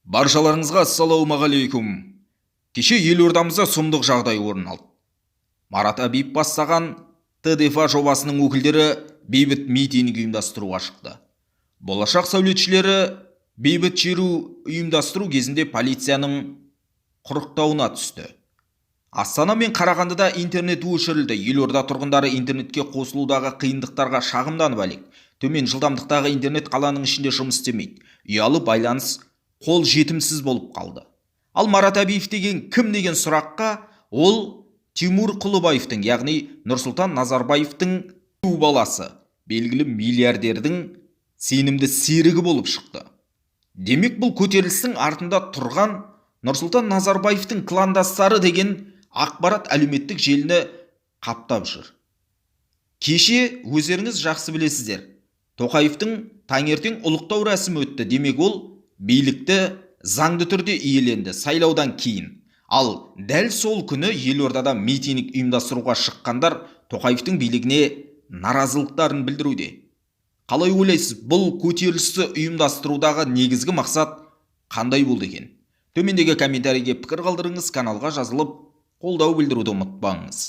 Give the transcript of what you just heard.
Баршаларыңызға ассалаумағалейкум. Кеше елордамызда сұмдық жағдай орын алды. Марат Абиев бастаған ТДФ жобасының өкілдері бейбіт митинг ұйымдастыруға шықты. Болашақ сәулетшілері бейбіт шеру ұйымдастыру кезінде полицияның құрықтауына түсті. Астана мен Қарағандыда интернет өшірілді. Елорда тұрғындары интернетке қосылудағы қиындықтарға шағымданып әлек. Төмен жылдамдықтағы интернет қаланың ішінде жұмыс істемейді. Ұялы байланыс қол жетімсіз болып қалды. Ал Марат Абиев деген кім деген сұраққа ол Тимур Құлыбаевтың, яғни Нұрсұлтан Назарбаевтың баласы, белгілі миллиардердің сенімді серігі болып шықты. Демек бұл көтерілістің артында тұрған Нұрсұлтан Назарбаевтың кландастары деген ақпарат әлеуметтік желіні қаптап жүр. Кеше өздеріңіз жақсы білесіздер, Тоқаевтың таңертең ұлықтау рәсімі өтті. Демек ол билікті заңды түрде иеленді сайлаудан кейін. Ал дәл сол күні елордада митинг ұйымдастыруға шыққандар Тоқаевтың билігіне наразылықтарын білдіруде. Қалай ойлайсыз, бұл көтерілісті ұйымдастырудағы негізгі мақсат қандай болды екен? Төмендегі комментарийге пікір қалдырыңыз, каналға жазылып қолдау білдіруді ұмытпаңыз.